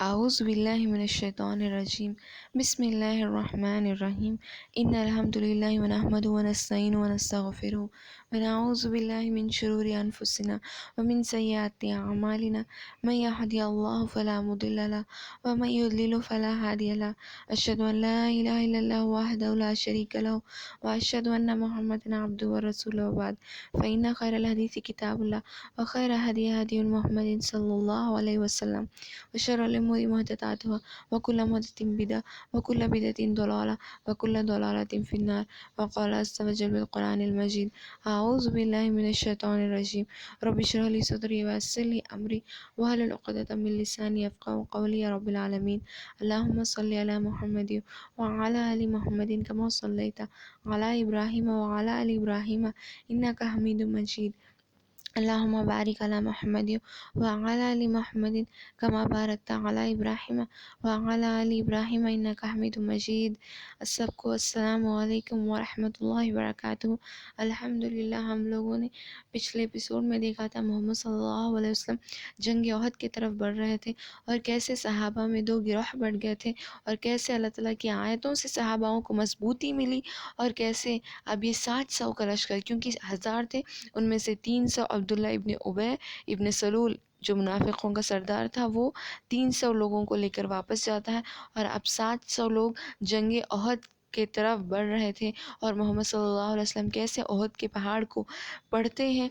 اعوذ باللہ من الشیطان الرجیم بسم اللہ الرحمن الرحیم ان الحمد للہ ونحمدہ ونستعینہ ونستغفرہ ونعوذ باللہ من شرور انفسنا ومن سیئات اعمالنا من یہدہ اللہ فلا مضل لہ ومن یضلل فلا ہادی لہ اشہد ان لا الہ الا اللہ وحدہ لا شریک لہ واشہد ان محمدا عبدہ ورسولہ وبعد فإن خیر الحدیث کتاب اللہ وخیر الہدی ہدی محمد صلی اللہ علیہ وسلم وشر الامور محدثاتها وكل محدثة بدعة وكل بدعة ضلالة وكل ضلالة في النار وقال عز وجل بالقرآن المجيد أعوذ بالله من الشيطان الرجيم رب اشرح لي صدري ويسر لي أمري واحلل عقدة من لساني يفقهوا قولي يا رب العالمين اللهم صل على محمد وعلى آل محمد كما صليت على إبراهيم وعلى آل إبراهيم إنك حميد مجيد اللهم بارک علی محمد وعلی آل محمد کما بارکت علی ابراہیم وعلی آل ابراہیم انک حمید مجید۔ سب کو السلام علیکم ورحمۃ اللہ وبرکاتہ۔ الحمدللہ ہم لوگوں نے پچھلے ایپیسوڈ میں دیکھا تھا محمد صلی اللہ علیہ وسلم جنگ احد کی طرف بڑھ رہے تھے اور کیسے صحابہ میں دو گروہ بڑھ گئے تھے اور کیسے اللہ تعالیٰ کی آیتوں سے صحاباؤں کو مضبوطی ملی اور کیسے اب یہ 700 کا لشکر، کیونکہ 1000 تھے ان میں سے 300 عبداللہ ابن ابی ابن سلول جو منافقوں کا سردار تھا وہ 300 لوگوں کو لے کر واپس جاتا ہے، اور اب 700 لوگ جنگ احد کے طرف بڑھ رہے تھے، اور محمد صلی اللہ علیہ وسلم کیسے احد کے پہاڑ کو پڑھتے ہیں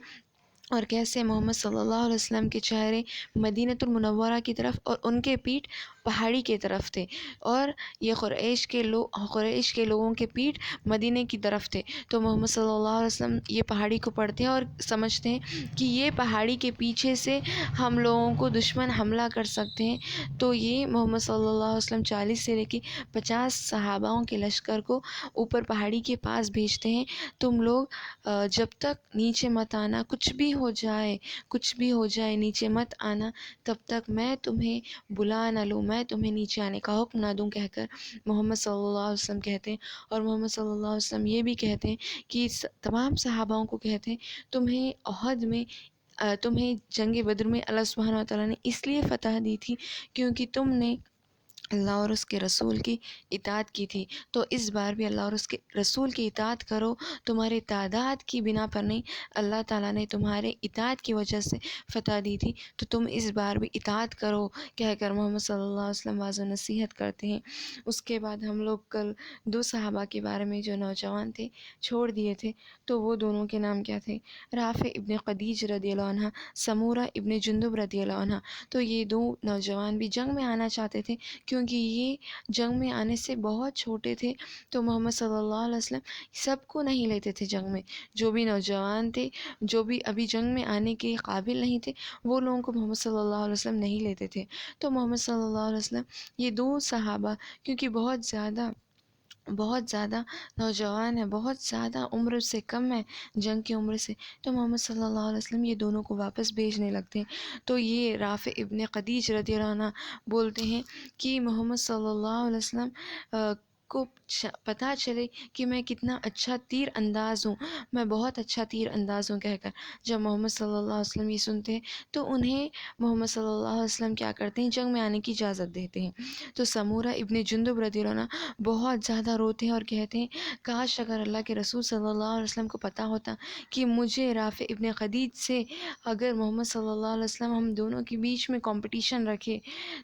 اور کیسے محمد صلی اللہ علیہ وسلم کے چہرے مدینۃ المنورہ کی طرف اور ان کے پیٹھ پہاڑی کی طرف تھے، اور یہ قریش کے لوگوں کے پیٹھ مدینے کی طرف تھے۔ تو محمد صلی اللہ علیہ وسلم یہ پہاڑی کو پڑھتے ہیں اور سمجھتے ہیں کہ یہ پہاڑی کے پیچھے سے ہم لوگوں کو دشمن حملہ کر سکتے ہیں، تو یہ محمد صلی اللہ علیہ وسلم 40 سے لے کے 50 صحاباؤں کے لشکر کو اوپر پہاڑی کے پاس بھیجتے ہیں، تم لوگ جب تک نیچے مت آنا، کچھ بھی ہو جائے نیچے مت آنا، تب تک میں تمہیں بلا نہ لوں، میں تمہیں نیچے آنے کا حکم نہ دوں، کہہ کر محمد صلی اللہ علیہ وسلم کہتے ہیں۔ اور محمد صلی اللہ علیہ وسلم یہ بھی کہتے ہیں کہ تمام صحاباؤں کو کہتے ہیں تمہیں جنگ بدر میں اللہ سبحانہ و تعالیٰ نے اس لیے فتح دی تھی کیونکہ تم نے اللہ اور اس کے رسول کی اطاعت کی تھی، تو اس بار بھی اللہ اور اس کے رسول کی اطاعت کرو، تمہارے تعداد کی بنا پر نہیں، اللہ تعالیٰ نے تمہارے اطاعت کی وجہ سے فتح دی تھی، تو تم اس بار بھی اطاعت کرو، کہہ کر محمد صلی اللہ علیہ وسلم واضح نصیحت کرتے ہیں۔ اس کے بعد ہم لوگ کل 2 صحابہ کے بارے میں جو نوجوان تھے چھوڑ دیے تھے، تو وہ دونوں کے نام کیا تھے؟ رافع ابن خدیج رضی اللہ عنہ، سمورہ ابن جندب رضی اللہ عنہ۔ تو یہ 2 نوجوان بھی جنگ میں آنا چاہتے تھے، کیونکہ یہ جنگ میں آنے سے بہت چھوٹے تھے، تو محمد صلی اللہ علیہ وسلم سب کو نہیں لیتے تھے جنگ میں، جو بھی نوجوان تھے، جو بھی ابھی جنگ میں آنے کے قابل نہیں تھے، وہ لوگوں کو محمد صلی اللہ علیہ وسلم نہیں لیتے تھے۔ تو محمد صلی اللہ علیہ وسلم یہ 2 صحابہ کیونکہ بہت زیادہ نوجوان ہیں، بہت زیادہ عمر سے کم ہے جنگ کی عمر سے، تو محمد صلی اللہ علیہ وسلم یہ دونوں کو واپس بھیجنے لگتے ہیں۔ تو یہ رافع ابن خدیج رضی اللہ عنہ بولتے ہیں کہ محمد صلی اللہ علیہ وسلم کو پتہ چلے کہ میں کتنا اچھا تیر انداز ہوں، میں بہت اچھا تیر انداز ہوں، کہہ کر جب محمد صلی اللہ علیہ وسلم یہ سنتے ہیں تو انہیں محمد صلی اللہ علیہ وسلم کیا کرتے ہیں؟ جنگ میں آنے کی اجازت دیتے ہیں۔ تو سمورہ ابن جندب رضی اللہ عنہ بہت زیادہ روتے ہیں اور کہتے ہیں کاش اگر اللہ کے رسول صلی اللہ علیہ وسلم کو پتہ ہوتا کہ مجھے رافع ابن خدیج سے اگر محمد صلی اللہ علیہ وسلم ہم دونوں کے بیچ میں کمپٹیشن رکھے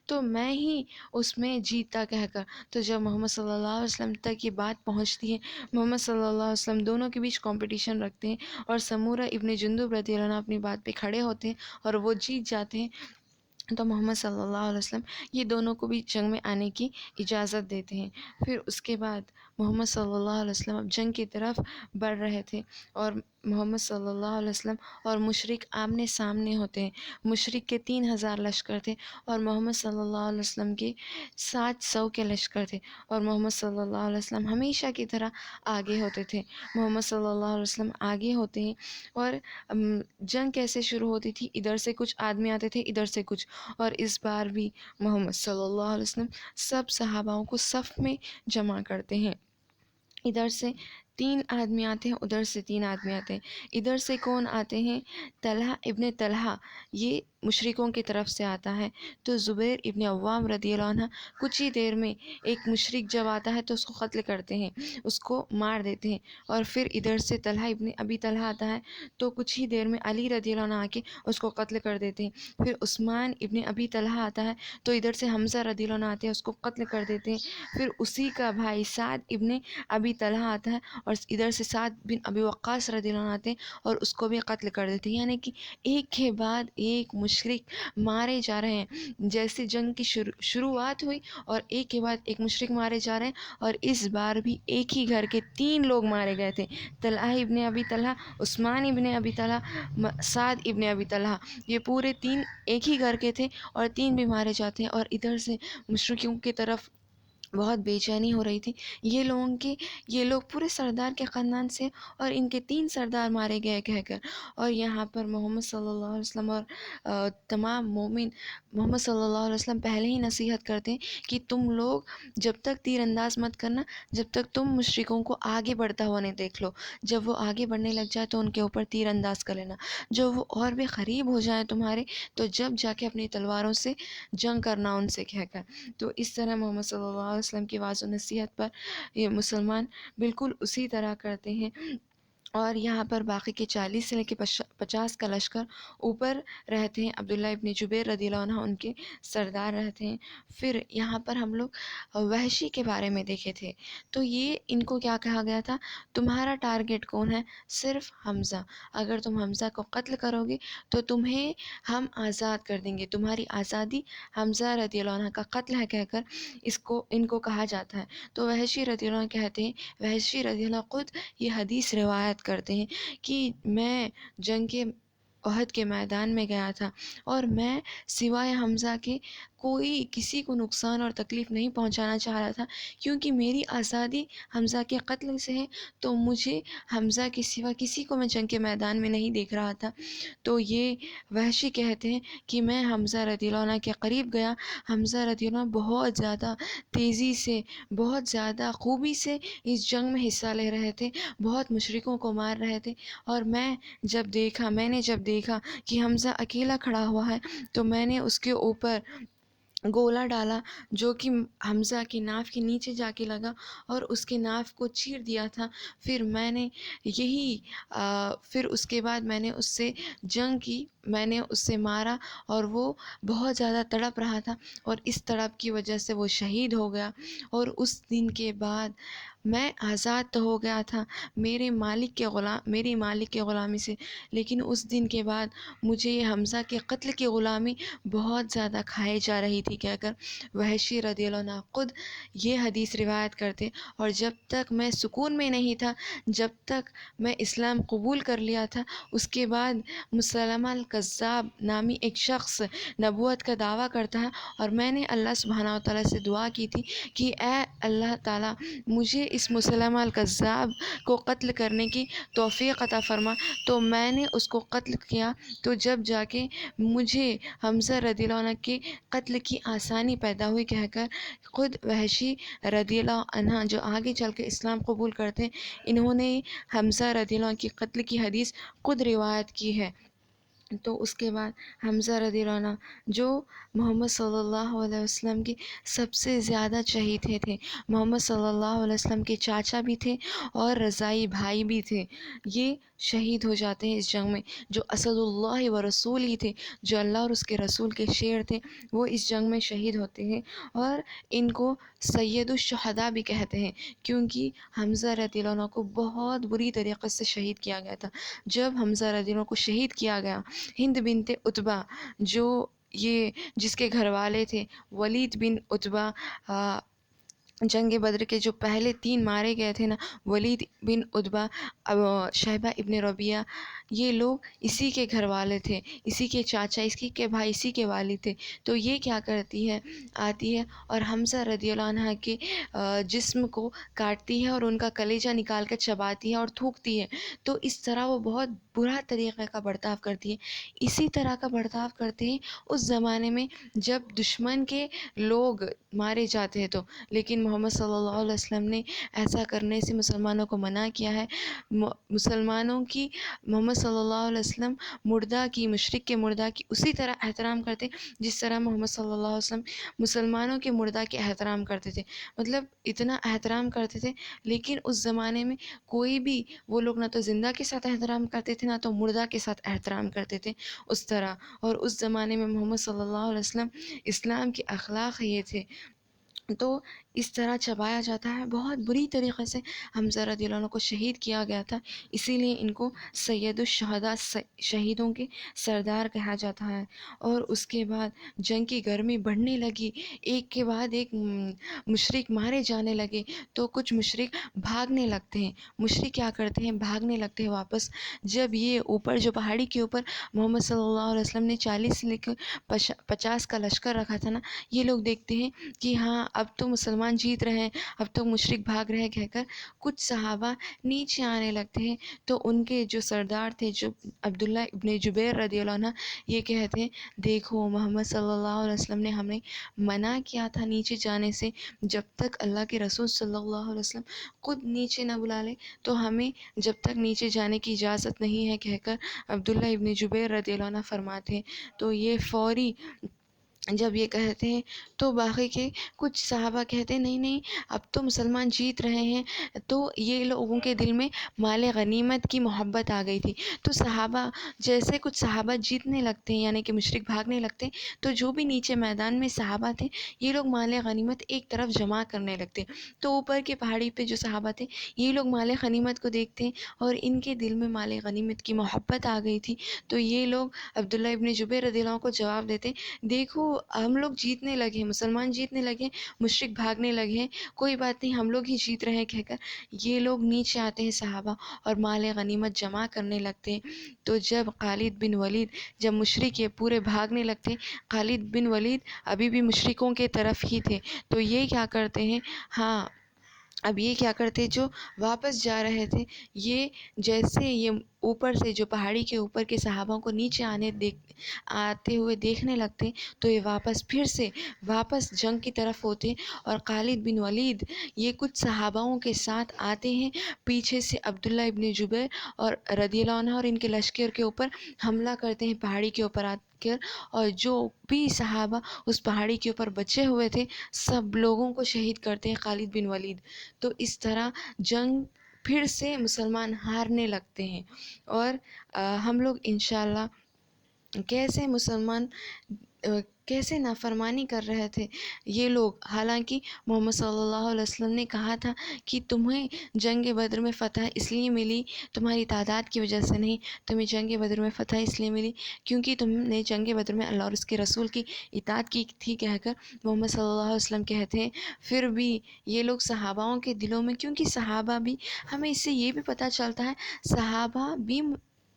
تو میں ہی اس میں جیتا، کہہ کر تو جب محمد صلی اللہ علیہ وسلم تک یہ بات پہنچتی ہے، محمد صلی اللہ علیہ وسلم دونوں کے بیچ کمپٹیشن رکھتے ہیں اور سمورہ ابن جندب رضی اللہ عنہ اپنی بات پہ کھڑے ہوتے ہیں اور وہ جیت جاتے ہیں، تو محمد صلی اللہ علیہ وسلم یہ دونوں کو بھی جنگ میں آنے کی اجازت دیتے ہیں۔ پھر اس کے بعد محمد صلی اللہ علیہ وسلم اب جنگ کی طرف بڑھ رہے تھے، اور محمد صلی اللہ علیہ وسلم اور مشرک آمنے سامنے ہوتے ہیں۔ مشرک کے 3000 لشکر تھے اور محمد صلی اللہ علیہ وسلم کے 700 کے لشکر تھے، اور محمد صلی اللہ علیہ وسلم ہمیشہ کی طرح آگے ہوتے تھے۔ محمد صلی اللہ علیہ وسلم آگے ہوتے ہیں، اور جنگ کیسے شروع ہوتی تھی؟ ادھر سے کچھ آدمی آتے تھے، ادھر سے کچھ، اور اس بار بھی محمد صلی اللہ علیہ وسلم سب صحاباؤں کو صف میں جمع کرتے ہیں۔ ادھر سے 3 آدمی آتے ہیں، ادھر سے 3 آدمی آتے ہیں، ادھر سے کون آتے ہیں؟ طلحہ ابن طلحہ، یہ مشرکوں کی طرف سے آتا ہے۔ تو زبیر ابن عوام رضی اللہ عنہ کچھ ہی دیر میں، ایک مشرک جب آتا ہے تو اس کو قتل کرتے ہیں، اس کو مار دیتے ہیں، اور پھر ادھر سے طلحہ ابن ابی طلحہ آتا ہے تو کچھ ہی دیر میں علی رضی اللہ عنہ آ کے اس کو قتل کر دیتے ہیں۔ پھر عثمان ابن ابی طلحہ آتا ہے تو ادھر سے حمزہ رضی اللہ عنہ آتے ہیں، اس کو قتل کر دیتے ہیں۔ پھر اسی کا بھائی سعد ابن ابی طلحہ آتا ہے اور ادھر سے سعد بن ابی وقاص رضی اللہ عنہ آتے ہیں اور اس کو بھی قتل کر دیتے ہیں۔ یعنی کہ ایک کے بعد ایک مشرک مارے جا رہے ہیں، جیسے جنگ کی شروعات ہوئی اور ایک کے بعد ایک مشرک مارے جا رہے ہیں۔ اور اس بار بھی ایک ہی گھر کے 3 لوگ مارے گئے تھے، طلحہ ابن ابی طلحہ، عثمان ابن ابی طلحہ، سعد ابن ابی طلحہ، یہ پورے 3 ایک ہی گھر کے تھے اور 3 بھی مارے جاتے ہیں۔ اور ادھر سے مشرکوں کی طرف بہت بے چینی ہو رہی تھی، یہ لوگ پورے سردار کے خاندان سے اور ان کے 3 سردار مارے گئے کہہ کر۔ اور یہاں پر محمد صلی اللہ علیہ وسلم اور تمام مومن محمد صلی اللہ علیہ وسلم پہلے ہی نصیحت کرتے ہیں کہ تم لوگ جب تک تیر انداز مت کرنا جب تک تم مشرکوں کو آگے بڑھتا ہوا نہیں دیکھ لو، جب وہ آگے بڑھنے لگ جائے تو ان کے اوپر تیر انداز کر لینا، جب وہ اور بھی قریب ہو جائیں تمہارے تو جب جا کے اپنی تلواروں سے جنگ کرنا ان سے کہہ کر۔ تو اس طرح محمد صلی اللہ علیہ وسلم کی واضح نصیحت پر یہ مسلمان بالکل اسی طرح کرتے ہیں۔ اور یہاں پر باقی کے 40 سے لے کے 50 کا لشکر اوپر رہتے ہیں، عبداللہ ابن جبیر رضی اللہ عنہ ان کے سردار رہتے ہیں۔ پھر یہاں پر ہم لوگ وحشی کے بارے میں دیکھے تھے، تو یہ ان کو کیا کہا گیا تھا؟ تمہارا ٹارگٹ کون ہے؟ صرف حمزہ، اگر تم حمزہ کو قتل کرو گے تو تمہیں ہم آزاد کر دیں گے، تمہاری آزادی حمزہ رضی اللہ عنہ کا قتل ہے کہہ کر ان کو کہا جاتا ہے۔ تو وحشی رضی اللہ عنہ کہتے ہیں، وحشی رضی اللہ خود یہ حدیث روایت کرتے ہیں کہ میں جنگ کے احد کے میدان میں گیا تھا اور میں سوائے حمزہ کے کوئی کسی کو نقصان اور تکلیف نہیں پہنچانا چاہ رہا تھا، کیونکہ میری آزادی حمزہ کے قتل سے ہے، تو مجھے حمزہ کے سوا کسی کو میں جنگ کے میدان میں نہیں دیکھ رہا تھا۔ تو یہ وحشی کہتے ہیں کہ میں حمزہ رضی اللہ عنہ کے قریب گیا، حمزہ رضی اللہ عنہ بہت زیادہ تیزی سے، بہت زیادہ خوبی سے اس جنگ میں حصہ لے رہے تھے، بہت مشرکوں کو مار رہے تھے، اور میں نے جب دیکھا کہ حمزہ اکیلا کھڑا ہوا ہے تو میں نے اس کے اوپر گولا ڈالا جو کہ حمزہ کی ناف کے نیچے جا کے لگا اور اس کے ناف کو چیر دیا تھا۔ پھر اس کے بعد میں نے اس سے جنگ کی، میں نے اس سے مارا اور وہ بہت زیادہ تڑپ رہا تھا اور اس تڑپ کی وجہ سے وہ شہید ہو گیا۔ اور اس دن کے بعد میں آزاد تو ہو گیا تھا میری مالک کے غلامی سے، لیکن اس دن کے بعد مجھے یہ حمزہ کے قتل کی غلامی بہت زیادہ کھائے جا رہی تھی کہہ کر وحشی رضی اللہ عنہ خود یہ حدیث روایت کرتے۔ اور جب تک میں سکون میں نہیں تھا، جب تک میں اسلام قبول کر لیا تھا، اس کے بعد مسلمہ الکذاب نامی ایک شخص نبوت کا دعویٰ کرتا ہے، اور میں نے اللہ سبحانہ و تعالیٰ سے دعا کی تھی کہ اے اللہ تعالیٰ مجھے اس مسلمہ الکذاب کو قتل کرنے کی توفیق عطا فرما، تو میں نے اس کو قتل کیا۔ تو جب جا کے مجھے حمزہ رضی اللہ عنہ کے قتل کی آسانی پیدا ہوئی کہہ کر خود وحشی رضی اللہ عنہ جو آگے چل کے اسلام قبول کرتے ہیں، انہوں نے حمزہ رضی اللہ عنہ کی قتل کی حدیث خود روایت کی ہے۔ تو اس کے بعد حمزہ رضی اللہ عنہ جو محمد صلی اللہ علیہ وسلم کے سب سے زیادہ چہیتے تھے، محمد صلی اللہ علیہ وسلم کے چاچا بھی تھے اور رضائی بھائی بھی تھے، یہ شہید ہو جاتے ہیں اس جنگ میں۔ جو اسد اللہ و رسول ہی تھے، جو اللہ اور اس کے رسول کے شیر تھے، وہ اس جنگ میں شہید ہوتے ہیں، اور ان کو سید الشہداء بھی کہتے ہیں، کیونکہ حمزہ رضی اللہ عنہ کو بہت بری طریقے سے شہید کیا گیا تھا۔ جب حمزہ رضی اللہ عنہ کو شہید کیا گیا، ہند بنت عتبہ جس کے گھر والے تھے ولید بن عتبہ، جنگ بدر کے جو پہلے 3 مارے گئے تھے نا، ولید بن عتبہ، شیبہ ابن ربیعہ، یہ لوگ اسی کے گھر والے تھے، اسی کے چاچا، اسی کے بھائی، اسی کے والد تھے. تو یہ کیا کرتی ہے، آتی ہے اور حمزہ رضی اللہ عنہ کے جسم کو کاٹتی ہے اور ان کا کلیجہ نکال کر چباتی ہے اور تھوکتی ہے. تو اس طرح وہ بہت برا طریقے کا برتاؤ کرتی ہے. اسی طرح کا برتاؤ کرتے ہیں اس زمانے میں جب دشمن کے لوگ مارے جاتے ہیں تو. لیکن محمد صلی اللہ علیہ وسلم نے ایسا کرنے سے مسلمانوں کو منع کیا ہے. مسلمانوں کی، محمد صلی اللہ علیہ وسلم مردہ کی، مشرک کے مردہ کی اسی طرح احترام کرتے جس طرح محمد صلی اللہ علیہ وسلم مسلمانوں کے مردہ کے احترام کرتے تھے. مطلب اتنا احترام کرتے تھے. لیکن اس زمانے میں کوئی بھی، وہ لوگ نہ تو زندہ کے ساتھ احترام کرتے تھے نہ تو مردہ کے ساتھ احترام کرتے تھے اس طرح. اور اس زمانے میں محمد صلی اللہ علیہ وسلم اسلام کے اخلاق یہ تھے. تو اس طرح چبایا جاتا ہے. بہت بری طریقے سے حمزہ رضی اللہ عنہ کو شہید کیا گیا تھا. اسی لیے ان کو سید الشہداء، شہیدوں کے سردار کہا جاتا ہے. اور اس کے بعد جنگ کی گرمی بڑھنے لگی، ایک کے بعد ایک مشرک مارے جانے لگے. تو کچھ مشرک بھاگنے لگتے ہیں. مشرک کیا کرتے ہیں، بھاگنے لگتے ہیں واپس. جب یہ اوپر جو پہاڑی کے اوپر محمد صلی اللہ علیہ وسلم نے 40 سے لے کر 50 کا لشکر رکھا تھا نا، یہ لوگ دیکھتے ہیں کہ ہاں اب تو مسلمان جیت رہے ہیں، اب تو مشرک بھاگ رہے ہیں کہہ کر کچھ صحابہ نیچے آنے لگتے ہیں. تو ان کے جو سردار تھے، جو عبداللہ ابن جبیر رضی اللہ عنہ، یہ کہتے ہیں دیکھو محمد صلی اللہ علیہ وسلم نے ہمیں منع کیا تھا نیچے جانے سے، جب تک اللہ کے رسول صلی اللہ علیہ وسلم خود نیچے نہ بلا لے تو ہمیں جب تک نیچے جانے کی اجازت نہیں ہے کہہ کر عبداللہ ابن جبیر رضی اللہ عنہ فرماتے ہیں. تو یہ فوری جب یہ کہتے ہیں تو باقی کے کچھ صحابہ کہتے ہیں نہیں نہیں اب تو مسلمان جیت رہے ہیں. تو یہ لوگوں کے دل میں مال غنیمت کی محبت آ گئی تھی. تو صحابہ، جیسے کچھ صحابہ جیتنے لگتے ہیں یعنی کہ مشرک بھاگنے لگتے ہیں، تو جو بھی نیچے میدان میں صحابہ تھے یہ لوگ مال غنیمت ایک طرف جمع کرنے لگتے. تو اوپر کے پہاڑی پہ جو صحابہ تھے یہ لوگ مال غنیمت کو دیکھتے ہیں اور ان کے دل میں مال غنیمت کی محبت آ گئی تھی. تو یہ لوگ عبداللہ ابن جبیر رضی اللہ عنہ کو جواب دیتے دیکھو ہم لوگ جیتنے لگے ہیں، مسلمان جیتنے لگے، مشرک بھاگنے لگے ہیں، کوئی بات نہیں ہم لوگ ہی جیت رہے ہیں کہہ کر یہ لوگ نیچے آتے ہیں صحابہ اور مال غنیمت جمع کرنے لگتے ہیں. تو جب خالد بن ولید، جب مشرک یہ پورے بھاگنے لگتے ہیں، خالد بن ولید ابھی بھی مشرکوں کے طرف ہی تھے. تو یہ کیا کرتے ہیں، ہاں اب یہ کیا کرتے، جو واپس جا رہے تھے، یہ جیسے یہ اوپر سے جو پہاڑی کے اوپر کے صحابوں کو نیچے آتے ہوئے دیکھنے لگتے تو یہ پھر سے واپس جنگ کی طرف ہوتے. اور خالد بن ولید یہ کچھ صحاباؤں کے ساتھ آتے ہیں پیچھے سے، عبداللہ ابن جبیر اور رضی اللہ عنہ اور ان کے لشکر کے اوپر حملہ کرتے ہیں پہاڑی کے اوپر آ کر. اور جو بھی صحابہ اس پہاڑی کے اوپر بچے ہوئے تھے سب لوگوں کو شہید کرتے ہیں خالد بن ولید. تو اس طرح جنگ پھر سے مسلمان ہارنے لگتے ہیں. اور ہم لوگ انشاءاللہ کیسے مسلمان کیسے نافرمانی کر رہے تھے یہ لوگ. حالانکہ محمد صلی اللہ علیہ وسلم نے کہا تھا کہ تمہیں جنگ بدر میں فتح اس لیے ملی، تمہاری تعداد کی وجہ سے نہیں، تمہیں جنگ بدر میں فتح اس لیے ملی کیونکہ تم نے جنگ بدر میں اللہ اور اس کے رسول کی اطاعت کی تھی کہہ کر محمد صلی اللہ علیہ وسلم کہتے ہیں. پھر بھی یہ لوگ صحاباؤں کے دلوں میں، کیونکہ صحابہ بھی، ہمیں اس سے یہ بھی پتہ چلتا ہے صحابہ بھی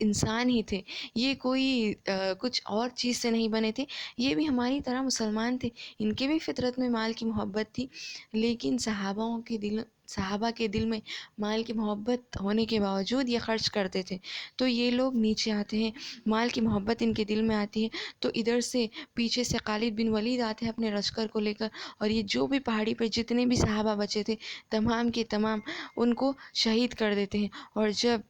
انسان ہی تھے، یہ کوئی کچھ اور چیز سے نہیں بنے تھے، یہ بھی ہماری طرح مسلمان تھے، ان کے بھی فطرت میں مال کی محبت تھی. لیکن صحابہ کے دل میں مال کی محبت ہونے کے باوجود یہ خرچ کرتے تھے. تو یہ لوگ نیچے آتے ہیں، مال کی محبت ان کے دل میں آتی ہے. تو ادھر سے پیچھے سے خالد بن ولید آتے ہیں اپنے لشکر کو لے کر، اور یہ جو بھی پہاڑی پر جتنے بھی صحابہ بچے تھے تمام کے تمام ان کو شہید کر دیتے ہیں. اور جب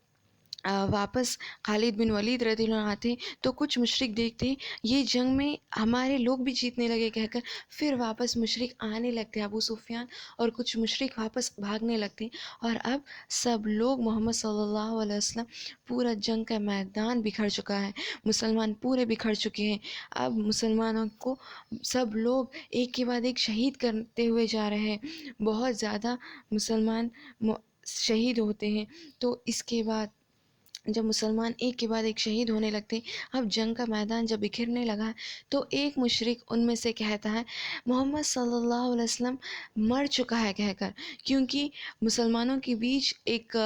واپس خالد بن ولید رضی اللہ عنہ آتے تو کچھ مشرک دیکھتے ہیں یہ جنگ میں ہمارے لوگ بھی جیتنے لگے کہہ کر پھر واپس مشرک آنے لگتے ہیں، ابو سفیان اور کچھ مشرک واپس بھاگنے لگتے ہیں. اور اب سب لوگ، محمد صلی اللہ علیہ وسلم، پورا جنگ کا میدان بکھر چکا ہے، مسلمان پورے بکھر چکے ہیں. اب مسلمانوں کو سب لوگ ایک کے بعد ایک شہید کرتے ہوئے جا رہے ہیں، بہت زیادہ مسلمان شہید ہوتے ہیں. تو اس کے بعد جب مسلمان ایک کے بعد ایک شہید ہونے لگتے، اب جنگ کا میدان جب بکھرنے لگا تو ایک مشرک ان میں سے کہتا ہے محمد صلی اللہ علیہ وسلم مر چکا ہے کہہ کر، کیونکہ مسلمانوں کے بیچ ایک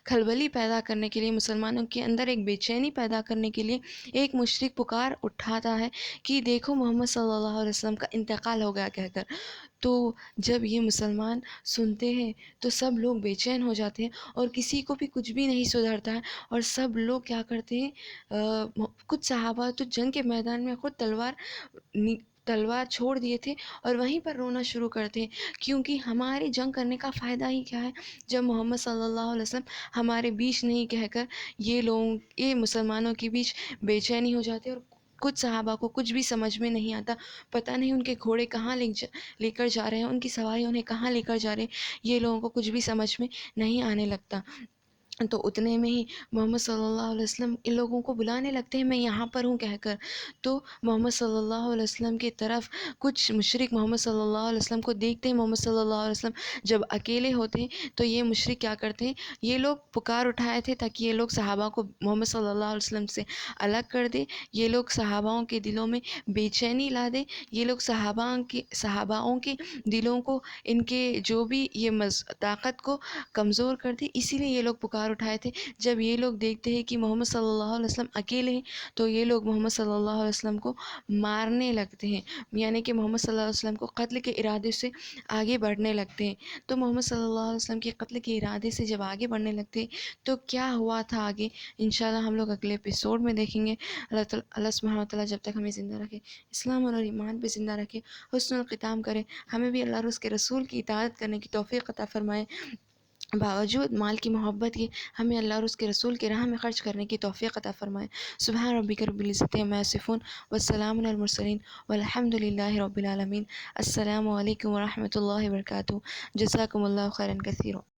کھلبلی پیدا کرنے کے لیے، مسلمانوں کے اندر ایک بے چینی پیدا کرنے کے لیے ایک مشرک پکار اٹھاتا ہے کہ دیکھو محمد صلی اللہ علیہ وسلم کا انتقال ہو گیا کہہ کر۔ تو جب یہ مسلمان سنتے ہیں تو سب لوگ بے چین ہو جاتے ہیں اور کسی کو بھی کچھ بھی نہیں سدھرتا ہے، اور سب لوگ کیا کرتے ہیں، کچھ صحابہ تو جنگ کے میدان میں خود تلوار چھوڑ دیے تھے اور وہیں پر رونا شروع کرتے ہیں، کیونکہ ہمارے جنگ کرنے کا فائدہ ہی کیا ہے جب محمد صلی اللہ علیہ وسلم ہمارے بیچ نہیں کہہ کر یہ مسلمانوں کے بیچ بے چینی ہو جاتے ہیں۔ اور کچھ صحابہ کو کچھ بھی سمجھ میں نہیں آتا، پتہ نہیں ان کے گھوڑے کہاں لے کر جا رہے ہیں، ان کی سواری انہیں کہاں لے کر جا رہے ہیں، یہ لوگوں کو کچھ بھی سمجھ میں نہیں آنے لگتا۔ تو اتنے میں ہی محمد صلی اللہ علیہ وسلم ان لوگوں کو بلانے لگتے ہیں میں یہاں پر ہوں کہہ کر۔ تو محمد صلی اللہ علیہ وسلم کی طرف کچھ مشرک محمد صلی اللہ علیہ وسلم کو دیکھتے ہیں، محمد صلی اللہ علیہ وسلم جب اکیلے ہوتے ہیں تو یہ مشرک کیا کرتے ہیں، یہ لوگ پکار اٹھائے تھے تاکہ یہ لوگ صحابہ کو محمد صلی اللہ علیہ وسلم سے الگ کر دے، یہ لوگ صحاباؤں کے دلوں میں بے چینی لا دے، یہ لوگ صحاباؤں کے دلوں کو، ان کے جو بھی یہ طاقت کو کمزور کر دے، اسی لیے یہ لوگ پکار اٹھائے تھے۔ جب یہ لوگ دیکھتے ہیں کہ محمد صلی اللہ علیہ وسلم اکیلے ہیں تو یہ لوگ محمد صلی اللہ علیہ وسلم کو مارنے لگتے ہیں، یعنی کہ محمد صلی اللہ علیہ وسلم کو قتل کے ارادے سے آگے بڑھنے لگتے ہیں۔ تو محمد صلی اللہ علیہ وسلم کے قتل کے ارادے سے جب آگے بڑھنے لگتے ہیں تو کیا ہوا تھا آگے، انشاءاللہ ہم لوگ اگلے ایپیسوڈ میں دیکھیں گے۔ اللہ سبحانہ وتعالیٰ جب تک ہمیں زندہ رکھے، اسلام اور ایمان پہ زندہ رکھے، حسن الختام کرے، ہمیں بھی اللہ اور اس کے رسول کی اطاعت کرنے کی توفیق عطا فرمائے، باوجود مال کی محبت کے ہمیں اللہ اور اس کے رسول کے راہ میں خرچ کرنے کی توفیق عطا فرمائے۔ سبحان ربک رب العزت عما یصفون والسلام علی المرسلین والحمد للہ رب العالمین۔ السلام علیکم ورحمۃ اللہ وبرکاتہ۔ جزاکم اللہ خیرا کثیرا۔